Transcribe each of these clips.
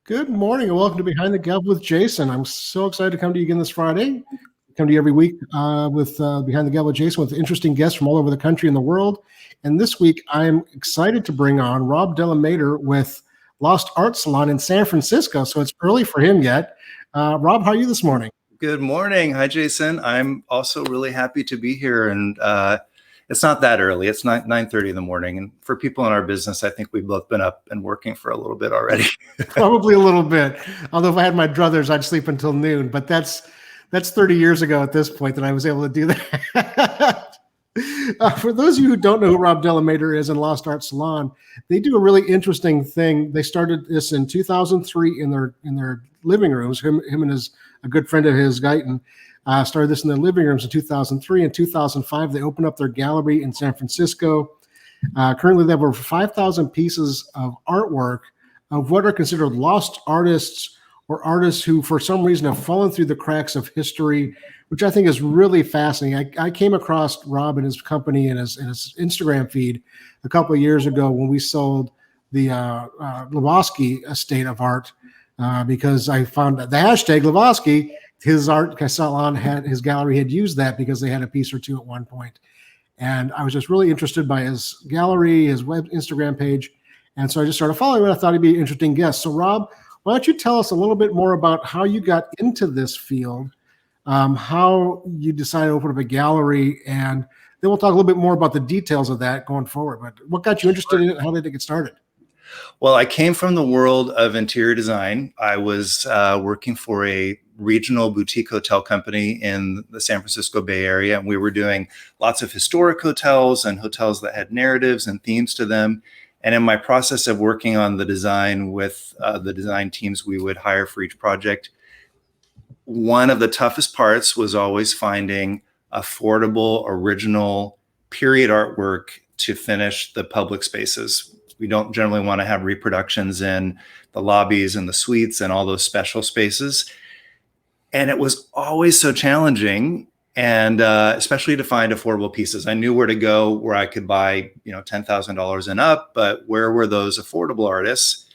Good morning and welcome to Behind the Gavel with Jason. I'm so excited to come to you again this Friday. Come to you every week with Behind the Gavel with Jason with interesting guests from all over the country and the world. And this week, I'm excited to bring on Rob Delamater with Lost Art Salon in San Francisco. So it's early for him yet. Rob, how are you this morning? Good morning. Hi, Jason. I'm also really happy to be here. And it's not that early. It's 9:30 in the morning. And for people in our business, I think we've both been up and working for a little bit already. Probably a little bit. Although if I had my druthers, I'd sleep until noon. But that's 30 years ago at this point that I was able to do that. For those of you who don't know who Rob Delamater is in Lost Art Salon, they do a really interesting thing. They started this in 2003 in their living rooms. Him and a good friend of his, Guyton, started this in their living rooms in 2003. In 2005, they opened up their gallery in San Francisco. Currently, they have over 5,000 pieces of artwork of what are considered lost artists or artists who, for some reason, have fallen through the cracks of history, which I think is really fascinating. I came across Rob and his company and his Instagram feed a couple of years ago when we sold the Lavoski estate of art because I found that the hashtag Lavoski, his art salon his gallery had used that because they had a piece or two at one point. And I was just really interested by his gallery, his Instagram page. And so I just started following him, and I thought he'd be an interesting guest. So Rob, why don't you tell us a little bit more about how you got into this field, how you decided to open up a gallery, and then we'll talk a little bit more about the details of that going forward. But what got you interested in it? How did it get started? Well, I came from the world of interior design. I was working for a regional boutique hotel company in the San Francisco Bay Area, and we were doing lots of historic hotels and hotels that had narratives and themes to them. And in my process of working on the design with the design teams we would hire for each project, one of the toughest parts was always finding affordable, original period artwork to finish the public spaces. We don't generally want to have reproductions in the lobbies and the suites and all those special spaces. And it was always so challenging, and especially to find affordable pieces. I knew where to go, where I could buy, $10,000 and up, but where were those affordable artists?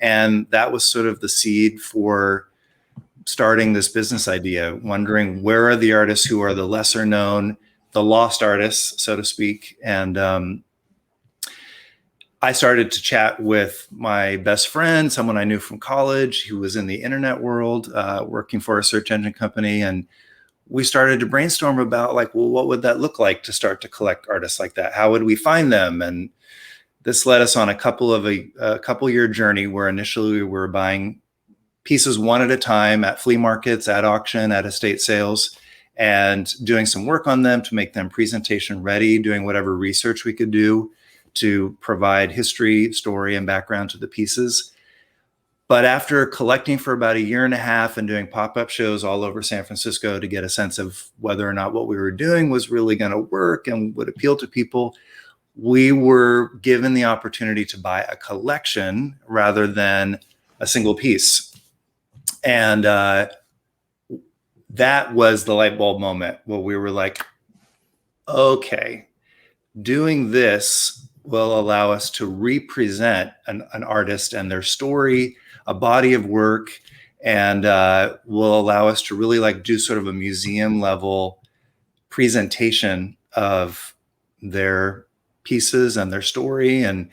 And that was sort of the seed for starting this business idea, wondering where are the artists who are the lesser known, the lost artists, so to speak. And I started to chat with my best friend, someone I knew from college who was in the internet world, working for a search engine company. And we started to brainstorm about what would that look like to start to collect artists like that? How would we find them? And this led us on a couple year journey where initially we were buying pieces one at a time at flea markets, at auction, at estate sales, and doing some work on them to make them presentation ready, doing whatever research we could do to provide history, story, and background to the pieces. But after collecting for about 1.5 years and doing pop-up shows all over San Francisco to get a sense of whether or not what we were doing was really going to work and would appeal to people, we were given the opportunity to buy a collection rather than a single piece. And that was the light bulb moment where we were like, okay, doing this will allow us to represent an artist and their story, a body of work, and will allow us to really do sort of a museum level presentation of their pieces and their story. And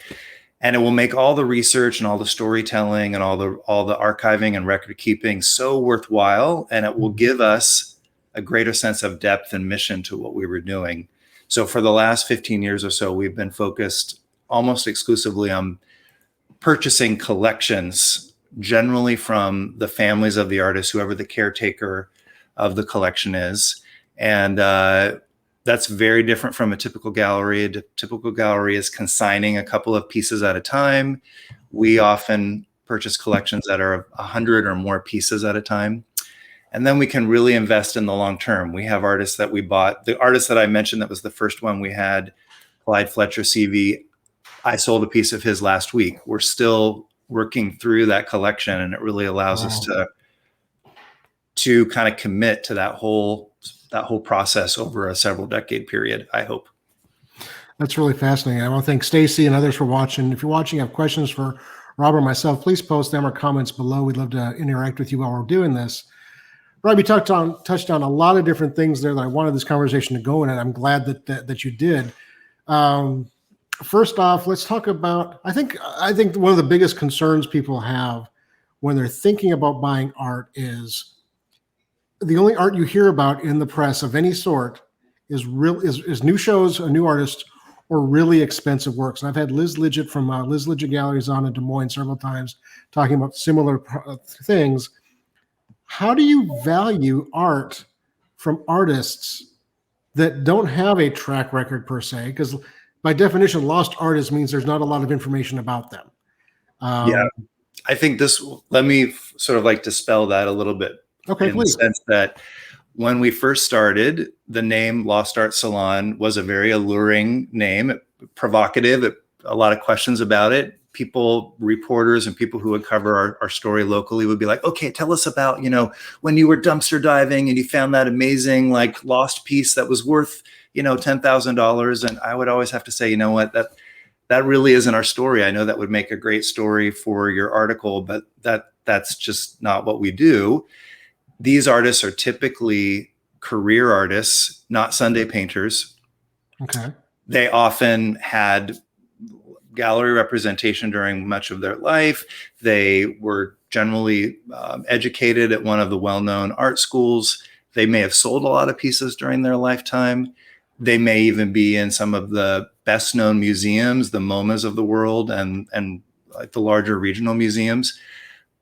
it will make all the research and all the storytelling and all the archiving and record keeping so worthwhile. And it will give us a greater sense of depth and mission to what we were doing. So for the last 15 years or so, we've been focused almost exclusively on purchasing collections, generally from the families of the artists, whoever the caretaker of the collection is. And that's very different from a typical gallery. A typical gallery is consigning a couple of pieces at a time. We often purchase collections that are 100 or more pieces at a time. And then we can really invest in the long term. We have artists that we bought. The artist that I mentioned that was the first one we had, Clyde Fletcher CV, I sold a piece of his last week. We're still working through that collection, and it really allows us to kind of commit to that whole process over a several decade period, I hope. That's really fascinating. I want to thank Stacy and others for watching. If you're watching, have questions for Rob or myself, please post them or comments below. We'd love to interact with you while we're doing this. Rob, you touched on a lot of different things there that I wanted this conversation to go in, and I'm glad that you did. First off, let's talk about, I think one of the biggest concerns people have when they're thinking about buying art is the only art you hear about in the press of any sort is new shows, a new artist, or really expensive works. And I've had Liz Lidgett from Liz Lidgett Galleries on in Des Moines several times talking about similar things. How do you value art from artists that don't have a track record per se? Because by definition, lost artist means there's not a lot of information about them. Yeah, I think let me sort of like dispel that a little bit. Okay, please. The sense that when we first started, the name Lost Art Salon was a very alluring name, provocative, a lot of questions about it. People, reporters and people who would cover our story locally would be like, okay, tell us about, when you were dumpster diving and you found that amazing like lost piece that was worth, $10,000. And I would always have to say, you know what, that really isn't our story. I know that would make a great story for your article, but that's just not what we do. These artists are typically career artists, not Sunday painters. Okay. They often had gallery representation during much of their life. They were generally educated at one of the well-known art schools. They may have sold a lot of pieces during their lifetime. They may even be in some of the best-known museums, the MoMAs of the world, and like the larger regional museums.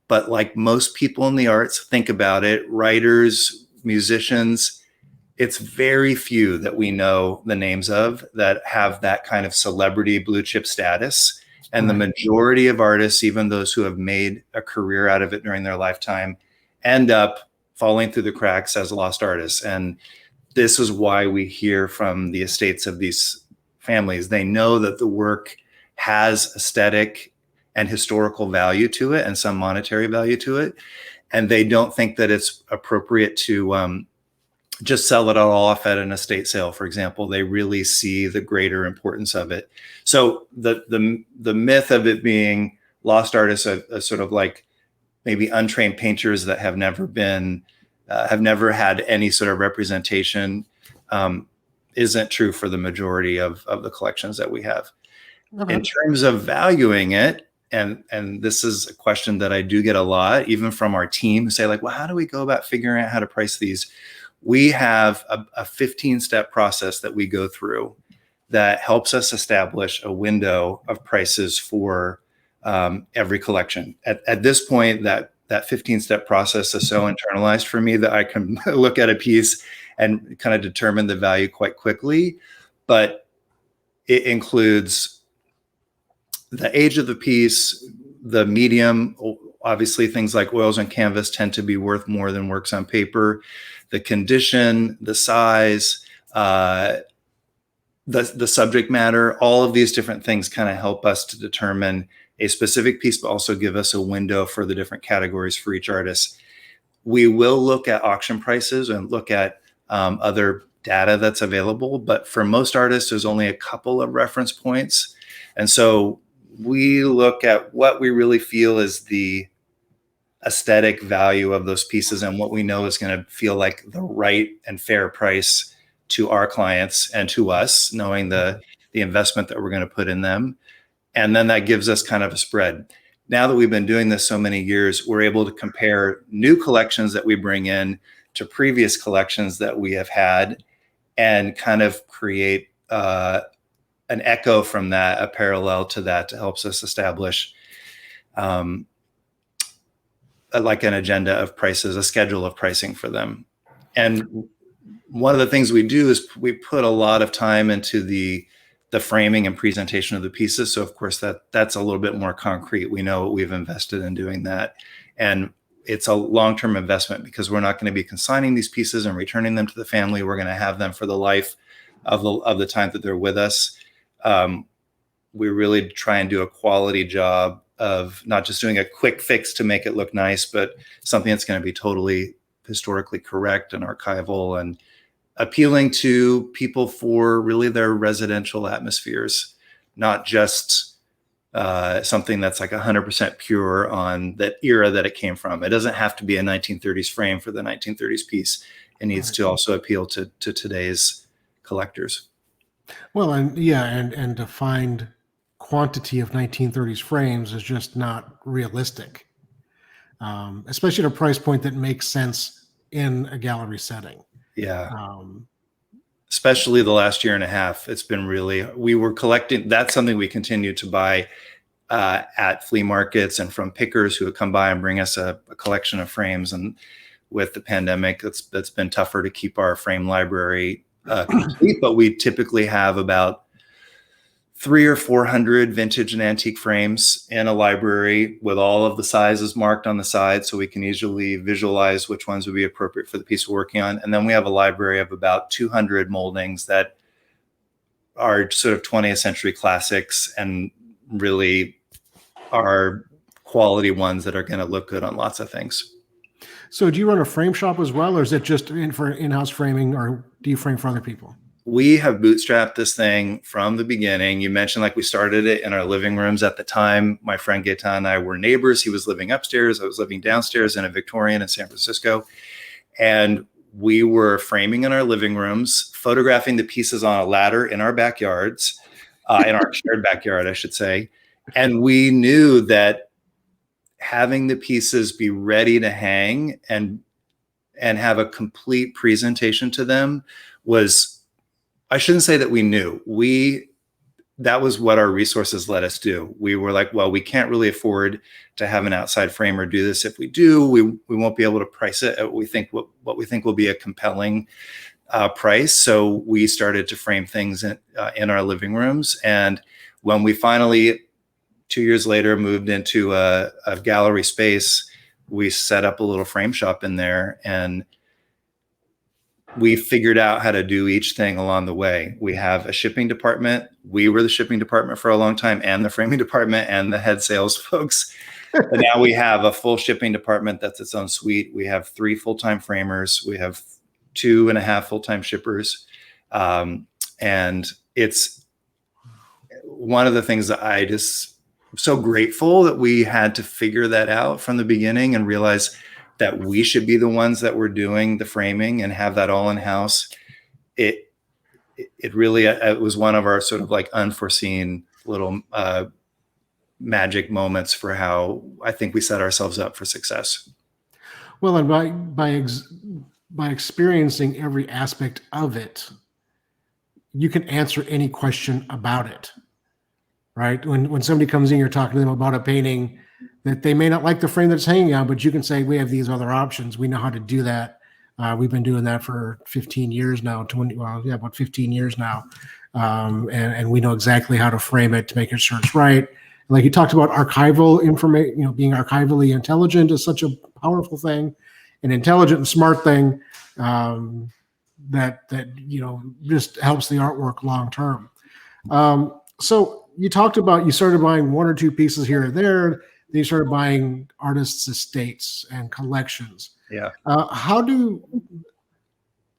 But like most people in the arts, think about it, writers, musicians, it's very few that we know the names of that have that kind of celebrity blue chip status. And the majority of artists, even those who have made a career out of it during their lifetime, end up falling through the cracks as lost artists. And this is why we hear from the estates of these families. They know that the work has aesthetic and historical value to it and some monetary value to it. And they don't think that it's appropriate to just sell it all off at an estate sale, for example. They really see the greater importance of it. So the myth of it being lost artists are sort of like maybe untrained painters that have never had any sort of representation isn't true for the majority of the collections that we have. Okay. In terms of valuing it, and this is a question that I do get a lot, even from our team, who say like, well, how do we go about figuring out how to price these? We have a 15-step process that we go through that helps us establish a window of prices for every collection. At this point, that 15-step process is so internalized for me that I can look at a piece and kind of determine the value quite quickly. But it includes the age of the piece, the medium. Obviously, things like oils on canvas tend to be worth more than works on paper. The condition, the size, the subject matter, all of these different things kind of help us to determine a specific piece, but also give us a window for the different categories for each artist. We will look at auction prices and look at other data that's available, but for most artists, there's only a couple of reference points. And so we look at what we really feel is the aesthetic value of those pieces and what we know is going to feel like the right and fair price to our clients and to us, knowing the investment that we're going to put in them. And then that gives us kind of a spread. Now that we've been doing this so many years, we're able to compare new collections that we bring in to previous collections that we have had and kind of create an echo from that, a parallel to that, to helps us establish like an agenda of prices, a schedule of pricing for them. And one of the things we do is we put a lot of time into the framing and presentation of the pieces. So of course that's a little bit more concrete. We know we've invested in doing that. And it's a long-term investment because we're not going to be consigning these pieces and returning them to the family. We're going to have them for the life of the time that they're with us. We really try and do a quality job of not just doing a quick fix to make it look nice, but something that's going to be totally historically correct and archival and appealing to people for really their residential atmospheres, not just something that's like 100% pure on that era that it came from. It doesn't have to be a 1930s frame for the 1930s piece. It needs to also appeal to today's collectors. Well, and yeah, and to find quantity of 1930s frames is just not realistic, especially at a price point that makes sense in a gallery setting. Yeah. Um, Especially the last year and a half, it's been really, we were collecting, that's something we continue to buy at flea markets and from pickers who would come by and bring us a collection of frames. And with the pandemic, that's been tougher to keep our frame library complete, but we typically have about 300 or 400 vintage and antique frames in a library with all of the sizes marked on the side, so we can easily visualize which ones would be appropriate for the piece we're working on. And then we have a library of about 200 moldings that are sort of 20th century classics and really are quality ones that are going to look good on lots of things. so do you run a frame shop as well, or is it just for in-house framing, or do you frame for other people? We have bootstrapped this thing from the beginning. You mentioned like we started it in our living rooms at the time. My friend Gaetan and I were neighbors. He was living upstairs. I was living downstairs in a Victorian in San Francisco. And we were framing in our living rooms, photographing the pieces on a ladder in our backyards, in our shared backyard, I should say. And we knew that having the pieces be ready to hang and have a complete presentation to them was, I shouldn't say that we knew. That was what our resources let us do. We were like, well, we can't really afford to have an outside framer do this. If we do, we won't be able to price it at what we think will be a compelling price. So we started to frame things in our living rooms. And when we finally, 2 years later, moved into a gallery space, we set up a little frame shop in there, and we figured out how to do each thing along the way. We have a shipping department. We were the shipping department for a long time, and the framing department, and the head sales folks. But now we have a full shipping department that's its own suite. We have 3 full-time framers. We have 2.5 full-time shippers. And it's one of the things that I just am so grateful that we had to figure that out from the beginning and realize that we should be the ones that were doing the framing and have that all in-house. It really, it was one of our sort of like unforeseen little magic moments for how I think we set ourselves up for success. Well, and by experiencing every aspect of it, you can answer any question about it, right? When somebody comes in, you're talking to them about a painting that they may not like the frame that's hanging on, but you can say, we have these other options. We know how to do that. We've been doing that for 15 years now, about 15 years now. And we know exactly how to frame it to make sure it's right. Like you talked about archival information, being archivally intelligent is such a powerful thing, an intelligent and smart thing that just helps the artwork long term. So you talked about, you started buying 1 or 2 pieces here or there. Then you started buying artists' estates and collections. Yeah.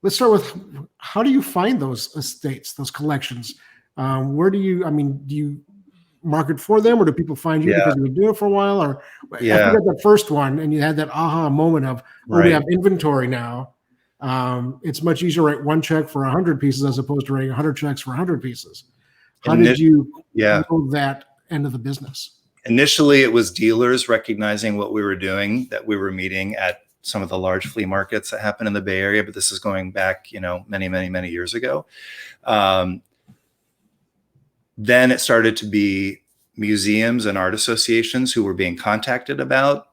Let's start with, how do you find those estates, those collections? Do you market for them, or do people find you because you've been doing it for a while? Or I forgot the first one, and you had that aha moment of, we have inventory now. It's much easier to write 1 check for 100 pieces as opposed to writing 100 checks for 100 pieces. How did you know that end of the business? Initially, it was dealers recognizing what we were doing, that we were meeting at some of the large flea markets that happen in the Bay Area, but this is going back, many, many, many years ago. Then it started to be museums and art associations who were being contacted about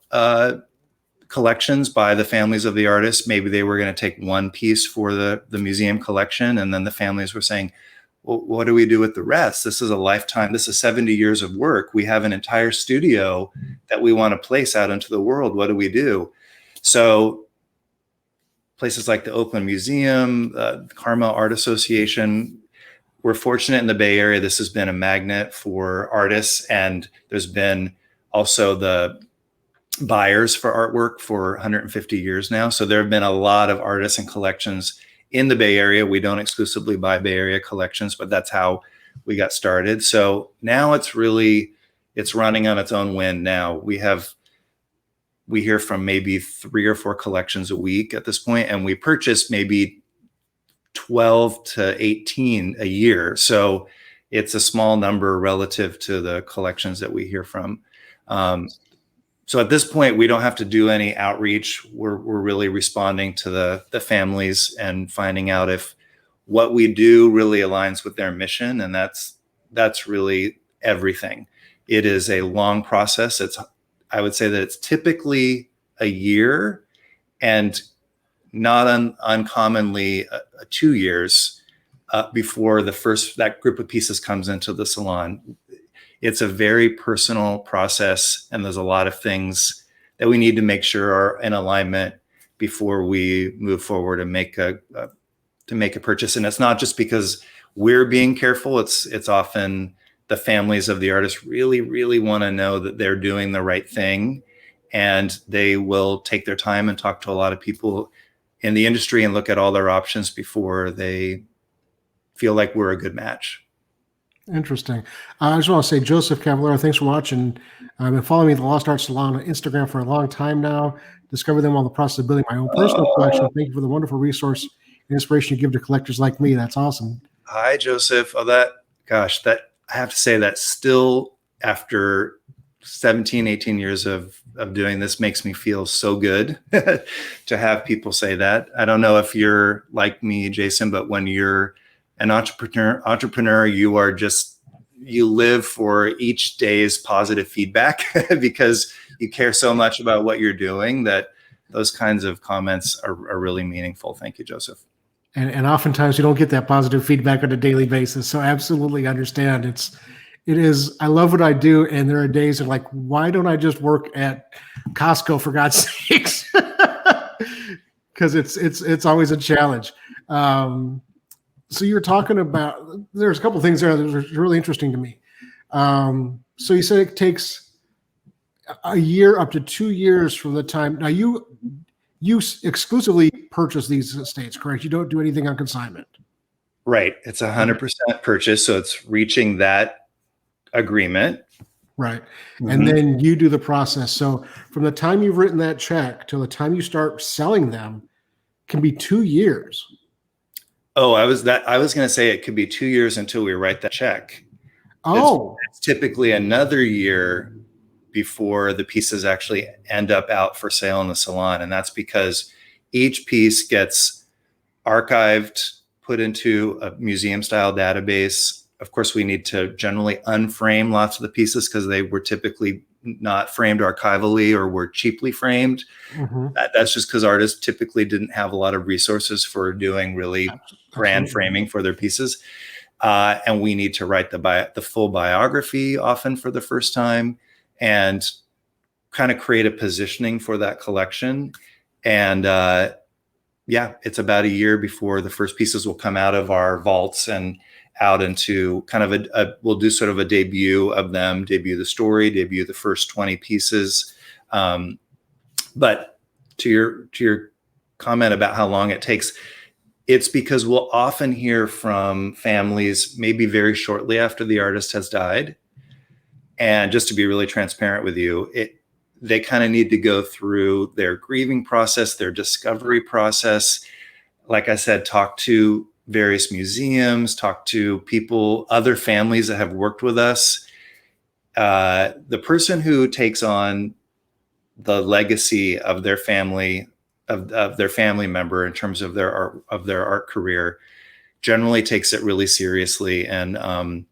collections by the families of the artists. Maybe they were going to take 1 piece for the museum collection, and then the families were saying, well, what do we do with the rest? This is a lifetime. This is 70 years of work. We have an entire studio that we want to place out into the world. What do we do? So places like the Oakland Museum, the Carmel Art Association, we're fortunate in the Bay Area. This has been a magnet for artists, and there's been also the buyers for artwork for 150 years now. So there have been a lot of artists and collections in the Bay Area. We don't exclusively buy Bay Area collections, but that's how we got started. So now it's really it's running on its own wind now. We hear from maybe 3 or 4 collections a week at this point, and we purchase maybe 12 to 18 a year. So it's a small number relative to the collections that we hear from. So at this point, we don't have to do any outreach. We're really responding to the families and finding out if what we do really aligns with their mission. And that's really everything. It is a long process. I would say that it's typically a year, and not uncommonly 2 years before that group of pieces comes into the salon. It's a very personal process, and there's a lot of things that we need to make sure are in alignment before we move forward and make a purchase. And it's not just because we're being careful. It's often the families of the artists really, really want to know that they're doing the right thing, and they will take their time and talk to a lot of people in the industry and look at all their options before they feel like we're a good match. Interesting. I just want to say, Joseph Cavallero, thanks for watching. I've been following the Lost Art Salon on Instagram for a long time now. Discovered them while the process of building my own personal collection. Thank you for the wonderful resource and inspiration you give to collectors like me. That's awesome. Hi, Joseph. I have to say that still, after 17, 18 years of doing this, makes me feel so good to have people say that. I don't know if you're like me, Jason, but when you're an entrepreneur, you live for each day's positive feedback because you care so much about what you're doing that those kinds of comments are really meaningful. Thank you, Joseph. And oftentimes you don't get that positive feedback on a daily basis. So absolutely understand. It is, I love what I do. And there are days of like, why don't I just work at Costco, for God's sakes? Because it's always a challenge. So you're talking about, there's a couple of things there that was really interesting to me. So you said it takes a year up to 2 years from the time. Now you exclusively purchase these estates, correct? You don't do anything on consignment. Right. It's 100% purchase. So it's reaching that agreement. Right. Mm-hmm. And then you do the process. So from the time you've written that check till the time you start selling them can be 2 years. Oh, I was going to say it could be 2 years until we write that check. Oh, it's typically another year before the pieces actually end up out for sale in the salon. And that's because each piece gets archived, put into a museum style database. Of course, we need to generally unframe lots of the pieces because they were typically not framed archivally or were cheaply framed. Mm-hmm. That's just because artists typically didn't have a lot of resources for doing really brand framing for their pieces. And we need to write the full biography often for the first time and kind of create a positioning for that collection. And it's about a year before the first pieces will come out of our vaults and out into kind of we'll do sort of a debut of them, debut the story, debut the first 20 pieces. But to your comment about how long it takes, it's because we'll often hear from families maybe very shortly after the artist has died. And just to be really transparent with you, they kind of need to go through their grieving process, their discovery process. Like I said, talk to various museums, talk to people, other families that have worked with us. The person who takes on the legacy of their family, of their family member in terms of their art career, generally takes it really seriously, and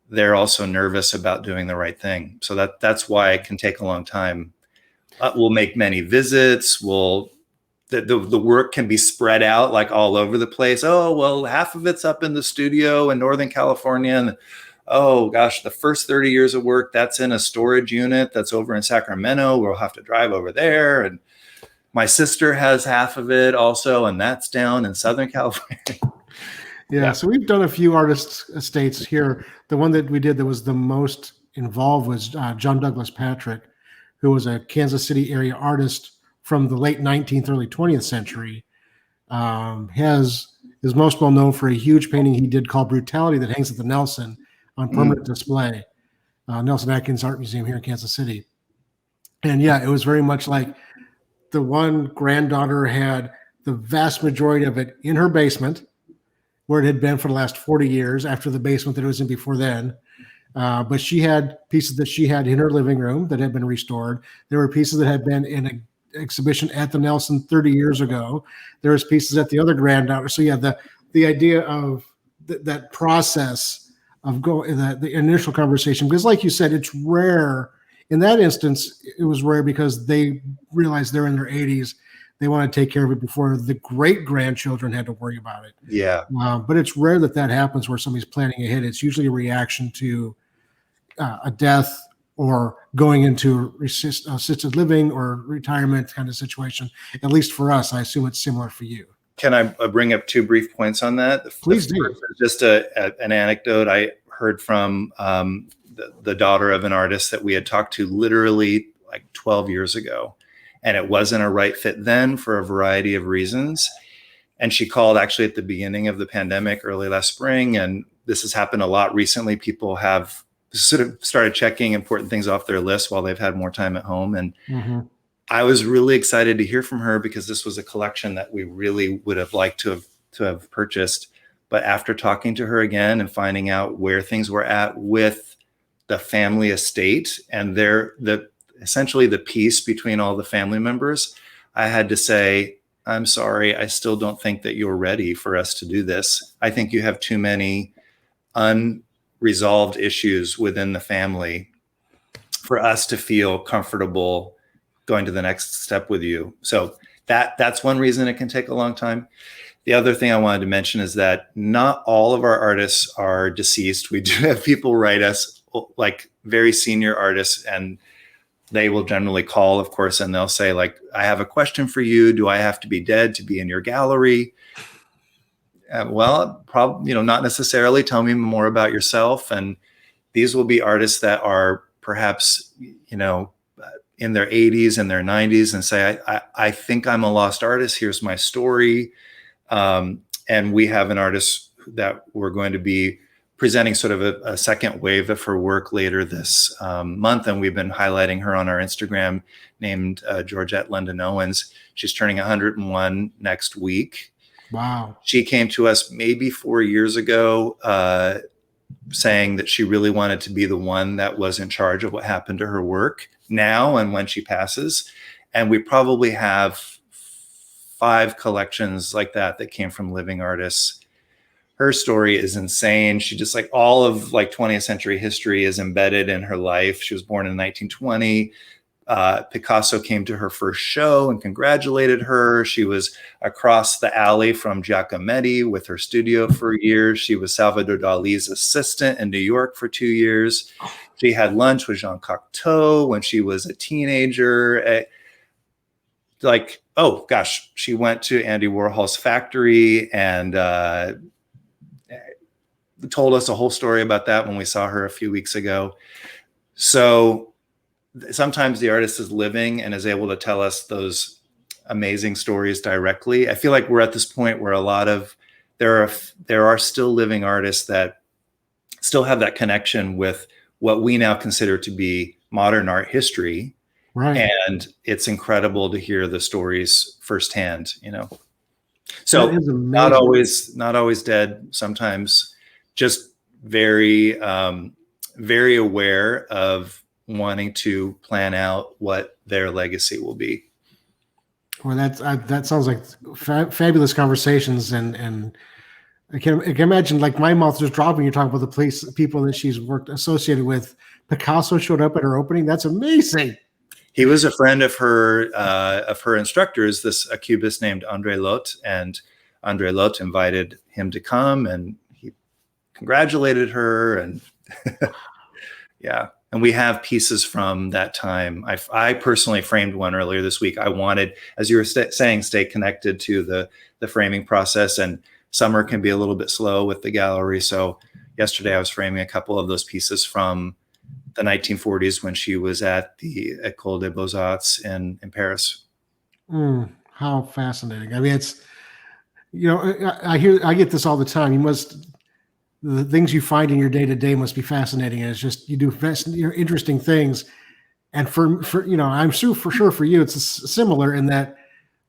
they're also nervous about doing the right thing. So that's why it can take a long time. We'll make many visits. The work can be spread out like all over the place. Oh, well, half of it's up in the studio in Northern California. And oh gosh, the first 30 years of work, that's in a storage unit that's over in Sacramento. We'll have to drive over there. And my sister has half of it also, and that's down in Southern California. Yeah, so we've done a few artist estates here. The one that we did that was the most involved was John Douglas Patrick, who was a Kansas City area artist from the late 19th, early 20th century. Is most well known for a huge painting he did called Brutality that hangs at the Nelson on permanent display. Nelson Atkins Art Museum here in Kansas City. And yeah, it was very much like the one granddaughter had the vast majority of it in her basement, where it had been for the last 40 years after the basement that it was in before then. But she had pieces that she had in her living room that had been restored. There were pieces that had been in an exhibition at the Nelson 30 years ago. There was pieces at the other granddaughter. So yeah, the idea of that process of the initial conversation, because like you said, it's rare. In that instance, it was rare because they realized they're in their 80s. They want to take care of it before the great grandchildren had to worry about it. Yeah. But it's rare that happens where somebody's planning ahead. It's usually a reaction to a death or going into assisted living or retirement kind of situation. At least for us, I assume it's similar for you. Can I bring up 2 brief points on that? Please do. Just an anecdote I heard from the daughter of an artist that we had talked to literally like 12 years ago. And it wasn't a right fit then for a variety of reasons. And she called actually at the beginning of the pandemic, early last spring. And this has happened a lot recently. People have sort of started checking important things off their list while they've had more time at home. And I was really excited to hear from her because this was a collection that we really would have liked to have purchased. But after talking to her again and finding out where things were at with the family estate and essentially the peace between all the family members, I had to say, I'm sorry, I still don't think that you're ready for us to do this. I think you have too many unresolved issues within the family for us to feel comfortable going to the next step with you. So that's one reason it can take a long time. The other thing I wanted to mention is that not all of our artists are deceased. We do have people write us, like very senior artists, and they will generally call, of course, and they'll say, like, I have a question for you. Do I have to be dead to be in your gallery? Well, probably, not necessarily. Tell me more about yourself. And these will be artists that are perhaps, in their 80s and their 90s and say, I think I'm a lost artist. Here's my story. And we have an artist that we're going to be presenting sort of a second wave of her work later this month. And we've been highlighting her on our Instagram, named Georgette London Owens. She's turning 101 next week. Wow. She came to us maybe 4 years ago saying that she really wanted to be the one that was in charge of what happened to her work now and when she passes. And we probably have 5 collections like that came from living artists. Her story is insane. She just all of 20th century history is embedded in her life. She was born in 1920. Picasso came to her first show and congratulated her. She was across the alley from Giacometti with her studio for years. She was Salvador Dali's assistant in New York for 2 years. She had lunch with Jean Cocteau when she was a teenager. Oh gosh, she went to Andy Warhol's factory and told us a whole story about that when we saw her a few weeks ago. So sometimes the artist is living and is able to tell us those amazing stories directly. I feel like we're at this point where there are still living artists that still have that connection with what we now consider to be modern art history. Right. And it's incredible to hear the stories firsthand, So not always dead, sometimes just very, very aware of wanting to plan out what their legacy will be. Well, that sounds like fabulous conversations, and I can imagine my mouth just dropping. You're talking about the people that she's worked associated with. Picasso showed up at her opening. That's amazing. He was a friend of her instructors, a cubist named André Lotte, and André Lotte invited him to come, and he congratulated her, and yeah. And we have pieces from that time. I personally framed one earlier this week. I wanted, as you were saying, stay connected to the framing process, and summer can be a little bit slow with the gallery. So yesterday I was framing a couple of those pieces from the 1940s when she was at the École des Beaux-Arts in Paris. How fascinating. I mean, it's, I get this all the time. the things you find in your day to day must be fascinating. And it's just, you do interesting things. And for I'm sure for you, it's similar in that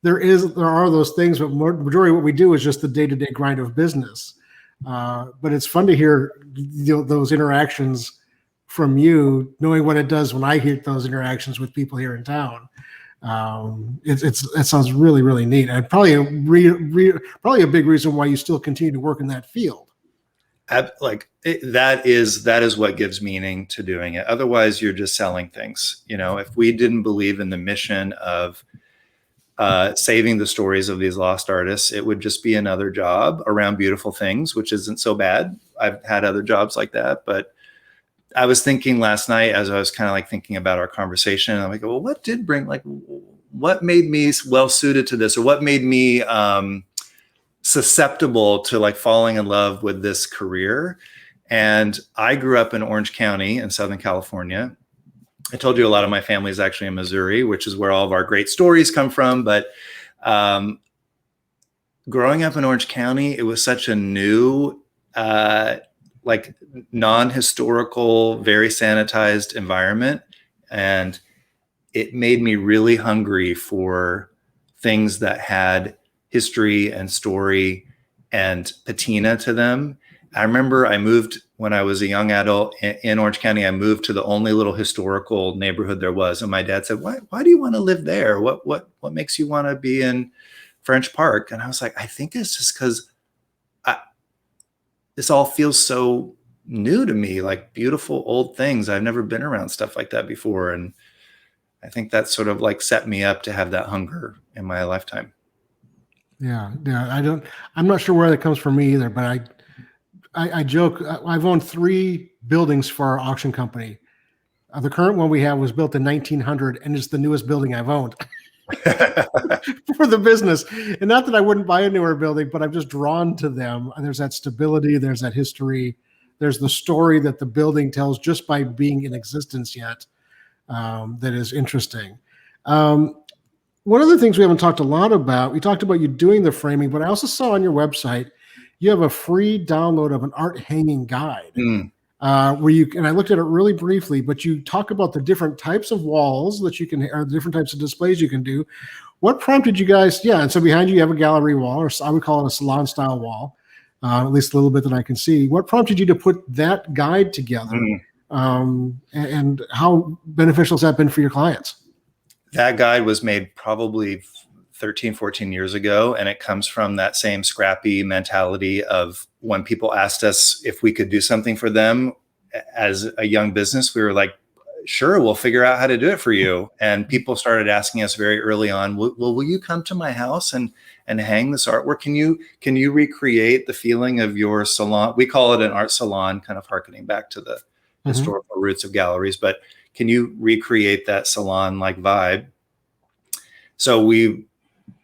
there are those things, but majority of what we do is just the day to day grind of business. But it's fun to hear those interactions from you, knowing what it does when I hear those interactions with people here in town. That sounds really, really neat, and probably probably a big reason why you still continue to work in that field. That is what gives meaning to doing it. Otherwise, you're just selling things. If we didn't believe in the mission of saving the stories of these lost artists, it would just be another job around beautiful things, which isn't so bad. I've had other jobs like that, but I was thinking last night as I was kind of like thinking about our conversation, I'm like, well, what made me well suited to this, or what made me susceptible to like falling in love with this career? And I grew up in Orange County in Southern California. I told you a lot of my family is actually in Missouri, which is where all of our great stories come from. But growing up in Orange County, it was such a new, like non-historical, very sanitized environment. And it made me really hungry for things that had history and story and patina to them. I remember I moved when I was a young adult in Orange County. I moved to the only little historical neighborhood there was. And my dad said, why do you want to live there? What makes you want to be in French Park? And I was like, I think it's just because this all feels so new to me, like beautiful old things. I've never been around stuff like that before. And I think that sort of like set me up to have that hunger in my lifetime. Yeah. I'm not sure where that comes from me either, but I joke. I've owned 3 buildings for our auction company. The current one we have was built in 1900, and it's the newest building I've owned for the business. And not that I wouldn't buy a newer building, but I'm just drawn to them. And there's that stability, there's that history, there's the story that the building tells just by being in existence yet. That is interesting. One of the things we haven't talked a lot about, we talked about you doing the framing, but I also saw on your website, you have a free download of an art hanging guide where and I looked at it really briefly, but you talk about the different types of walls that you can, or the different types of displays you can do. What prompted you guys? Yeah. And so behind you have a gallery wall, or I would call it a salon style wall, at least a little bit that I can see. What prompted you to put that guide together? And how beneficial has that been for your clients? That guide was made probably 13, 14 years ago. And it comes from that same scrappy mentality of when people asked us if we could do something for them as a young business, we were like, sure, we'll figure out how to do it for you. And people started asking us very early on, will you come to my house and hang this artwork? Can you recreate the feeling of your salon? We call it an art salon, kind of hearkening back to the historical roots of galleries, but can you recreate that salon-like vibe? So we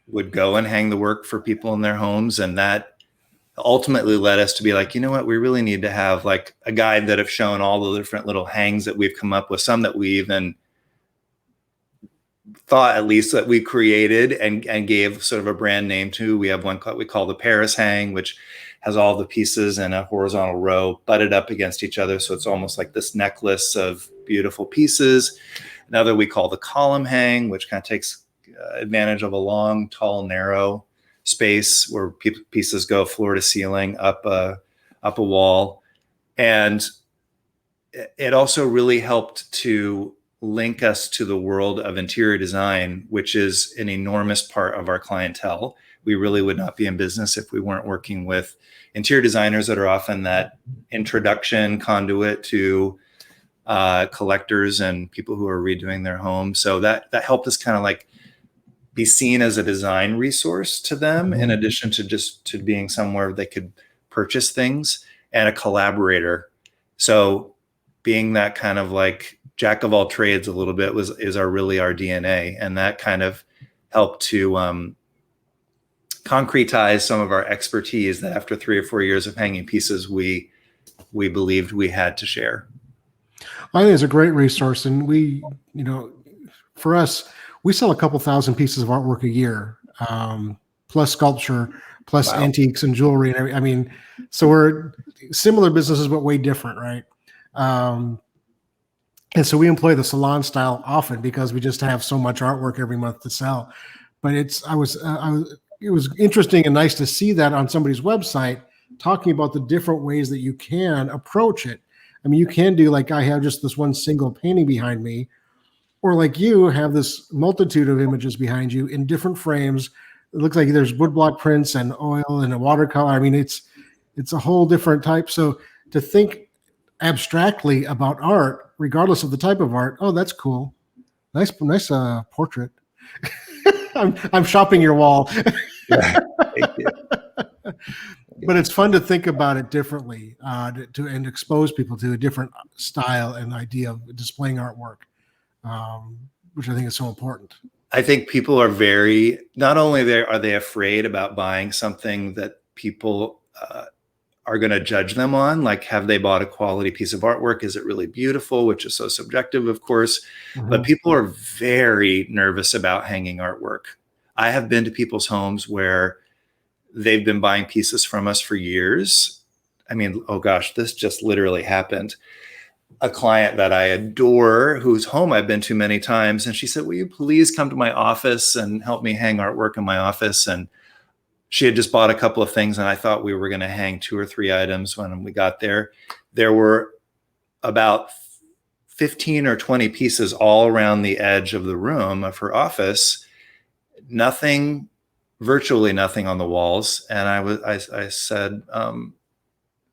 would go and hang the work for people in their homes. And that ultimately led us to be like, you know what, we really need to have like a guide that have shown all the different little hangs that we've come up with, some that we even thought at least that we created and gave sort of a brand name to. We have one we call the Paris hang, which has all the pieces in a horizontal row butted up against each other. So it's almost like this necklace of beautiful pieces. Another we call the column hang, which kind of takes advantage of a long, tall, narrow space where pieces go floor to ceiling up a wall. And it also really helped to link us to the world of interior design, which is an enormous part of our clientele. We really would not be in business if we weren't working with interior designers that are often that introduction conduit to collectors and people who are redoing their homes. So that helped us kind of like be seen as a design resource to them, in addition to just to being somewhere they could purchase things, and a collaborator. So being that kind of like jack of all trades a little bit is our DNA. And that kind of helped to concretize some of our expertise that after 3 or 4 years of hanging pieces, we believed we had to share. I think it's a great resource. And for us, we sell a couple thousand pieces of artwork a year. plus sculpture, plus Wow. antiques and jewelry and everything. I mean, so we're similar businesses, but way different, right? And so we employ the salon style often because we just have so much artwork every month to sell. But it was interesting and nice to see that on somebody's website talking about the different ways that you can approach it. I mean, you can do like I have just this one single painting behind me, or like you have this multitude of images behind you in different frames. It looks like there's woodblock prints and oil and a watercolor. I mean, it's a whole different type. So to think abstractly about art, regardless of the type of art, oh, that's cool. Nice portrait. I'm shopping your wall. Yeah, thank you. But it's fun to think about it differently, and expose people to a different style and idea of displaying artwork, which I think is so important. I think people are not only are they afraid about buying something that people are going to judge them on, like have they bought a quality piece of artwork? Is it really beautiful? Which is so subjective, of course. Mm-hmm. But people are very nervous about hanging artwork. I have been to people's homes where they've been buying pieces from us for years. I mean, oh gosh, this just literally happened. A client that I adore, whose home I've been to many times, and she said, will you please come to my office and help me hang artwork in my office? And she had just bought a couple of things, and I thought we were going to hang 2 or 3 items. When we got there, there were about 15 or 20 pieces all around the edge of the room of her office. Virtually nothing on the walls. And I said,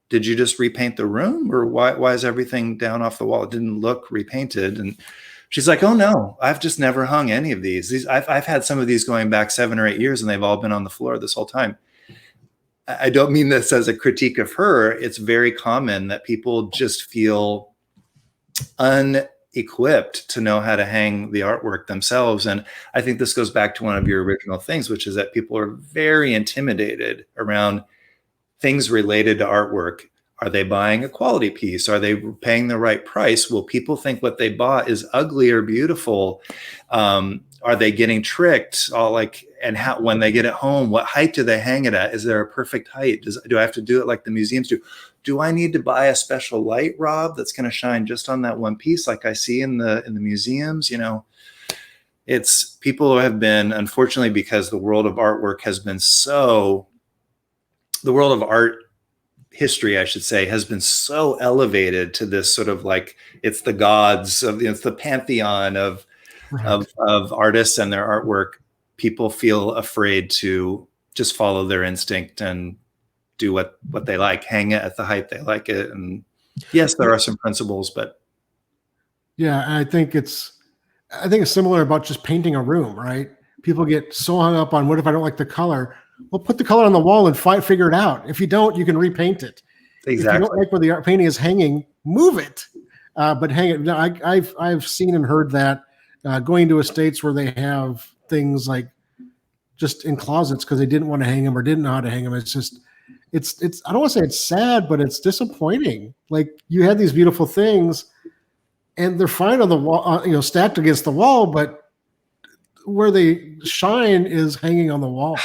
did you just repaint the room, or why is everything down off the wall? It didn't look repainted. And she's like, oh no, I've just never hung any of these. I've had some of these going back 7 or 8 years, and they've all been on the floor this whole time. I don't mean this as a critique of her. It's very common that people just feel unequipped to know how to hang the artwork themselves. And I think this goes back to one of your original things, which is that people are very intimidated around things related to artwork. Are they buying a quality piece? Are they paying the right price? Will people think what they bought is ugly or beautiful? Are they getting tricked? When they get it home, what height do they hang it at? Is there a perfect height? Do I have to do it like the museums do? Do I need to buy a special light, Rob, that's going to shine just on that one piece like I see in the museums? You know, it's people have been, unfortunately, because the world of artwork has been the world of art history, I should say, has been so elevated to this sort of like, it's the gods of, it's the pantheon of artists and their artwork. People feel afraid to just follow their instinct and do what they like, hang it at the height they like it. And yes, there are some principles, but yeah, I think it's similar about just painting a room, right? People get so hung up on, what if I don't like the color? Well, put the color on the wall and figure it out. If you don't, you can repaint it. Exactly. If you don't like where the art painting is hanging, move it. But hang it. No, I've seen and heard that going to estates where they have things like just in closets because they didn't want to hang them or didn't know how to hang them. It's just, it's. I don't want to say it's sad, but it's disappointing. Like you had these beautiful things, and they're fine on the wall, stacked against the wall, but where they shine is hanging on the wall.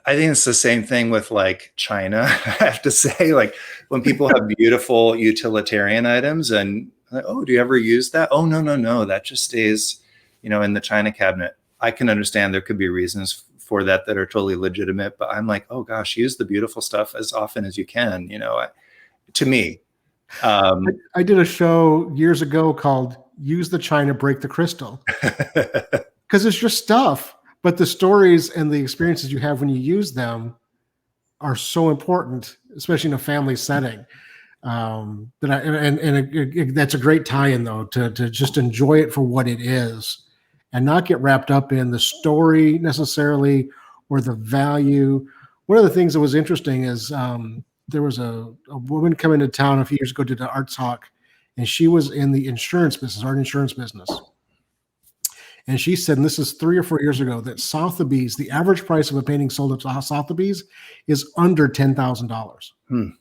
I think it's the same thing with like China. I have to say, like when people have beautiful utilitarian items and like, oh, do you ever use that? Oh, no. That just stays, in the China cabinet. I can understand there could be reasons for that are totally legitimate, but I'm like, oh gosh, use the beautiful stuff as often as you can, to me. I did a show years ago called Use the China, Break the Crystal. Because it's just stuff, but the stories and the experiences you have when you use them are so important, especially in a family setting. That's a great tie-in, though, to just enjoy it for what it is, and not get wrapped up in the story necessarily or the value. One of the things that was interesting is there was a woman coming to town a few years ago, did an art talk, and she was in the insurance business, art insurance business. And she said, and this is 3 or 4 years ago, that Sotheby's, the average price of a painting sold at Sotheby's is under $10,000.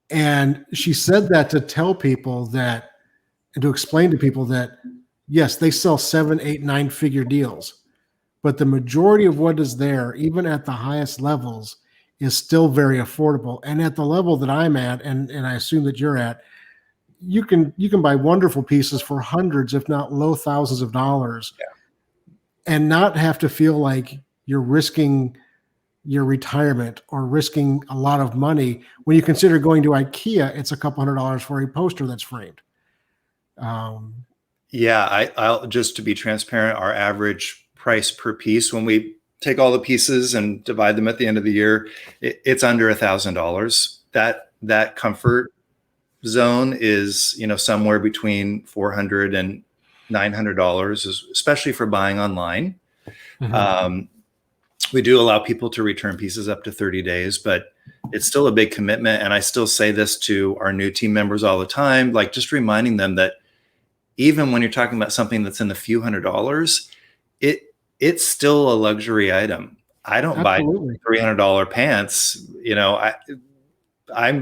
And she said that to tell people that, and to explain to people that, yes, they sell 7, 8, 9 figure deals, but the majority of what is there, even at the highest levels, is still very affordable. And at the level that I'm at, and I assume that you're at, you can buy wonderful pieces for hundreds, if not low thousands of dollars, and not have to feel like you're risking your retirement or risking a lot of money. When you consider going to IKEA, it's a couple $100 for a poster that's framed. Yeah, I'll just to be transparent, our average price per piece when we take all the pieces and divide them at the end of the year, it's under $1,000. That comfort zone is, you know, somewhere between $400 and $900, especially for buying online. We do allow people to return pieces up to 30 days, but it's still a big commitment. And I still say this to our new team members all the time, like just reminding them that even when you're talking about something that's in the few $100s, it's still a luxury item. I don't Absolutely. buy $300 pants. You know, I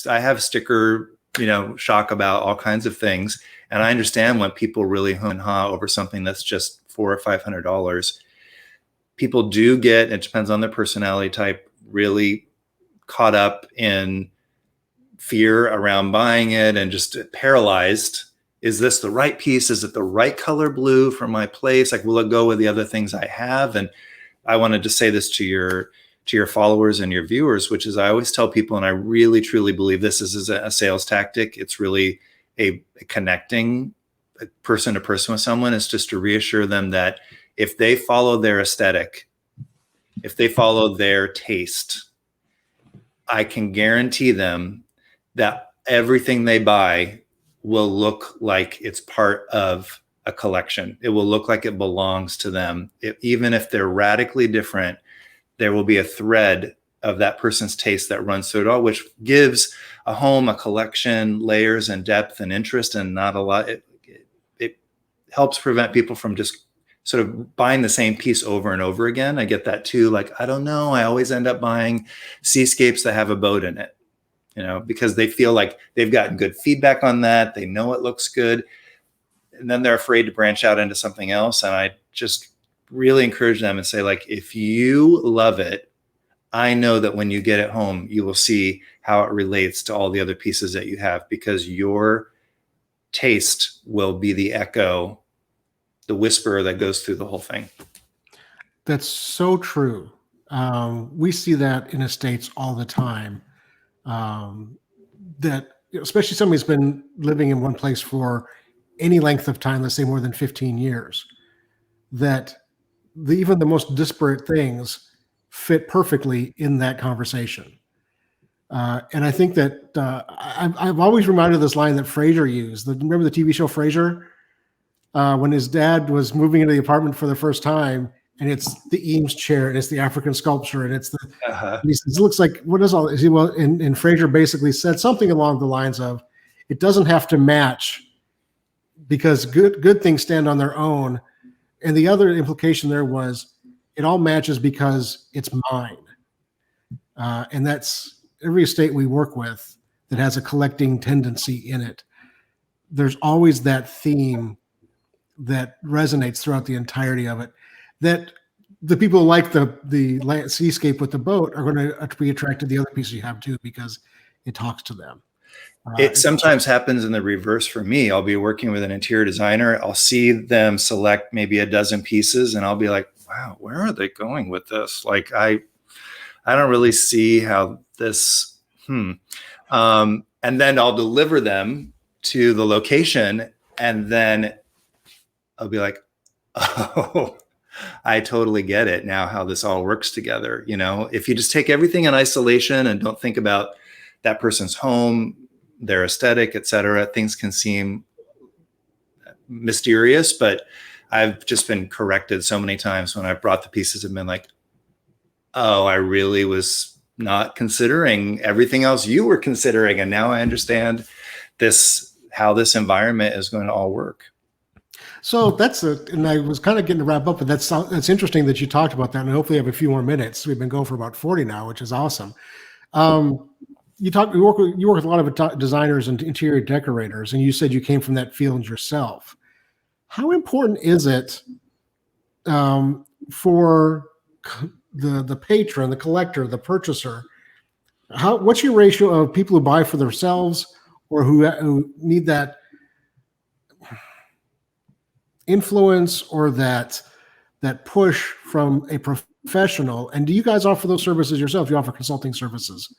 have sticker, you know, shock about all kinds of things. And I understand when people really hum and haw over something that's just $400 or $500. People do get, it depends on their personality type, really caught up in fear around buying it and just paralyzed. Is this the right piece? Is it the right color blue for my place? Like, will it go with the other things I have? And I wanted to say this to your followers and your viewers, which is I always tell people, and I really, truly believe this is a sales tactic. It's really a connecting person to person with someone, is just to reassure them that if they follow their aesthetic, if they follow their taste, I can guarantee them that everything they buy will look like it's part of a collection. It will look like it belongs to them. Even if they're radically different, there will be a thread of that person's taste that runs through it all, which gives a home, a collection, layers and depth and interest, and not a lot. It helps prevent people from just sort of buying the same piece over and over again. I get that too. Like, I don't know, I always end up buying seascapes that have a boat in it, you know, because they feel like they've gotten good feedback on that. They know it looks good. And then they're afraid to branch out into something else. And I just really encourage them and say, like, if you love it, I know that when you get it home, you will see how it relates to all the other pieces that you have, because your taste will be the echo, the whisper that goes through the whole thing. That's so true. We see that in estates all the time. That, especially somebody who's been living in one place for any length of time, let's say more than 15 years, that even the most disparate things fit perfectly in that conversation. And I think that I've always reminded this line that Frasier used. Remember the TV show Frasier? When his dad was moving into the apartment for the first time, and it's the Eames chair, and it's the African sculpture, and it's the. And he says, "It looks like, what is all?" Is he, well, and Frasier basically said something along the lines of, "It doesn't have to match, because good things stand on their own." And the other implication there was, it all matches because it's mine. And that's every estate we work with that has a collecting tendency in it. There's always that theme that resonates throughout the entirety of it, that the people like the seascape with the boat are going to be attracted to the other pieces you have too, because it talks to them. It sometimes happens in the reverse for me. I'll be working with an interior designer. I'll see them select maybe a dozen pieces, and I'll be like, wow, where are they going with this? Like, I don't really see how this, and then I'll deliver them to the location, and then I'll be like, oh, I totally get it now, how this all works together. You know, if you just take everything in isolation and don't think about that person's home, their aesthetic, et cetera, things can seem mysterious. But I've just been corrected so many times when I've brought the pieces and been like, oh, I really was not considering everything else you were considering. And now I understand how this environment is going to all work. So and I was kind of getting to wrap up, but that's interesting that you talked about that, and hopefully have a few more minutes. We've been going for about 40 now, which is awesome. You work with a lot of designers and interior decorators, and you said you came from that field yourself. How important is it for the patron, the collector, the purchaser, what's your ratio of people who buy for themselves or who need that influence or that push from a professional? And do you guys offer those services yourself? You offer consulting services?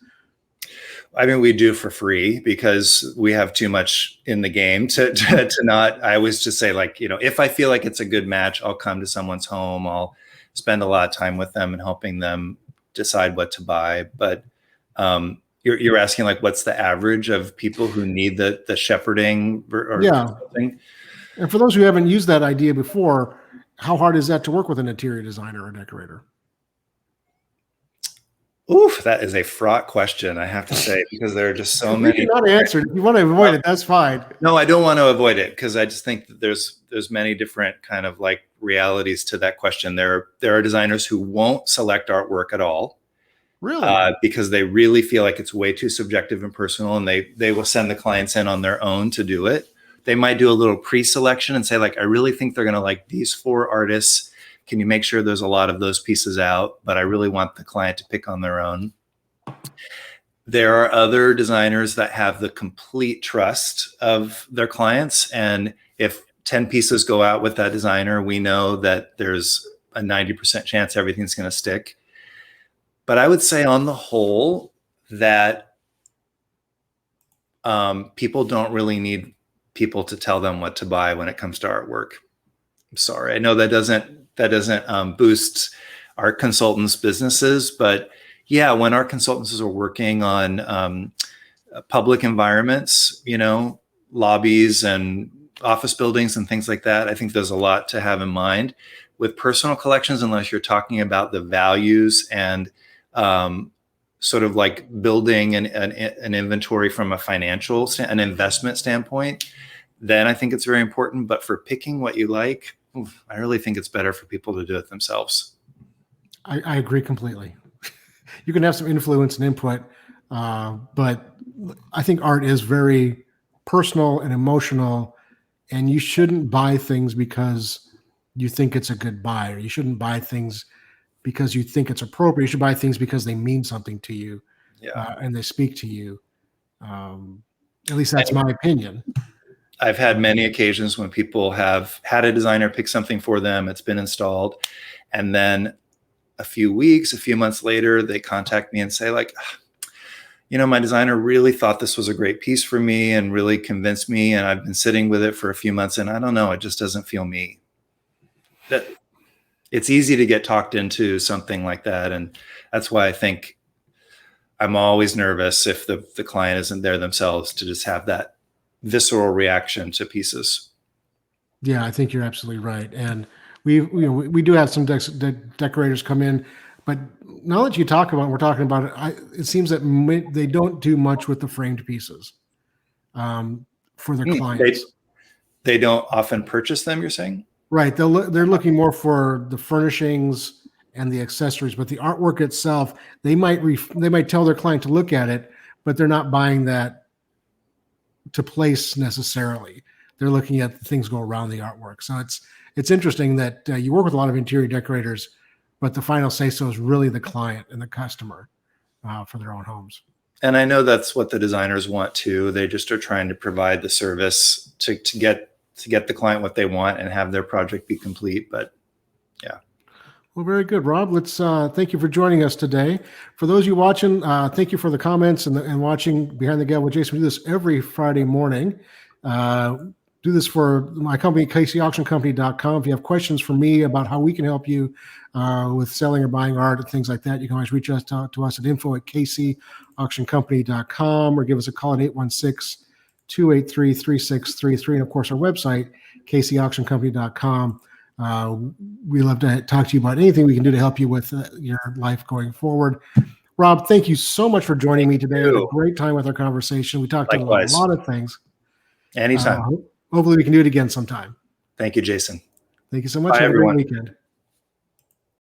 I mean, we do for free because we have too much in the game to not. I always just say, like, if I feel like it's a good match, I'll come to someone's home. I'll spend a lot of time with them and helping them decide what to buy. But you're asking, like, what's the average of people who need the shepherding or something? And for those who haven't used that idea before, how hard is that to work with an interior designer or decorator? Oof, that is a fraught question, I have to say, because there are just so many. You not answered. If you want to avoid it, that's fine. No, I don't want to avoid it because I just think that there's many different kind of like realities to that question. There are designers who won't select artwork at all, really, because they really feel like it's way too subjective and personal, and they will send the clients in on their own to do it. They might do a little pre-selection and say, like, I really think they're going to like these 4 artists. Can you make sure there's a lot of those pieces out? But I really want the client to pick on their own. There are other designers that have the complete trust of their clients. And if 10 pieces go out with that designer, we know that there's a 90% chance everything's going to stick. But I would say on the whole that people don't really need people to tell them what to buy when it comes to artwork. I'm sorry. I know that doesn't boost art consultants' businesses, but yeah, when our consultants are working on public environments, lobbies and office buildings and things like that, I think there's a lot to have in mind. With personal collections, unless you're talking about the values and sort of like building an inventory from an investment standpoint, then I think it's very important. But for picking what you like, I really think it's better for people to do it themselves. I agree completely. You can have some influence and input, but I think art is very personal and emotional, and you shouldn't buy things because you think it's a good buy, or you shouldn't buy things because you think it's appropriate. You should buy things because they mean something to you, and they speak to you. At least that's my opinion. I've had many occasions when people have had a designer pick something for them, it's been installed, and then a few months later, they contact me and say, like, my designer really thought this was a great piece for me and really convinced me, and I've been sitting with it for a few months, and I don't know, it just doesn't feel me. That it's easy to get talked into something like that, and that's why I think I'm always nervous if the client isn't there themselves to just have that visceral reaction to pieces. Yeah, I think you're absolutely right. And we do have some decorators come in, but now that we're talking about it, it seems that they don't do much with the framed pieces for their clients. They don't often purchase them, you're saying? Right. They're looking more for the furnishings and the accessories, but the artwork itself, they might tell their client to look at it, but they're not buying that to place necessarily. They're looking at the things go around the artwork. So it's interesting that you work with a lot of interior decorators, but the final say so is really the client and the customer for their own homes. And I know that's what the designers want too. They just are trying to provide the service to get the client what they want and have their project be complete. But yeah. Well, very good, Rob. Let's thank you for joining us today. For those of you watching, thank you for the comments and watching Behind the Gavel with Jason. We do this every Friday morning. Do this for my company, KCAuctionCompany.com. If you have questions for me about how we can help you with selling or buying art and things like that, you can always reach out to us at info@KCAuctionCompany.com or give us a call at 816-283-3633. And of course, our website, KCAuctionCompany.com. We love to talk to you about anything we can do to help you with your life going forward. Rob, thank you so much for joining me today. I had a great time with our conversation. We talked about a lot of things. Anytime. Hopefully we can do it again sometime. Thank you, Jason. Thank you so much. Bye, Have everyone. a great weekend.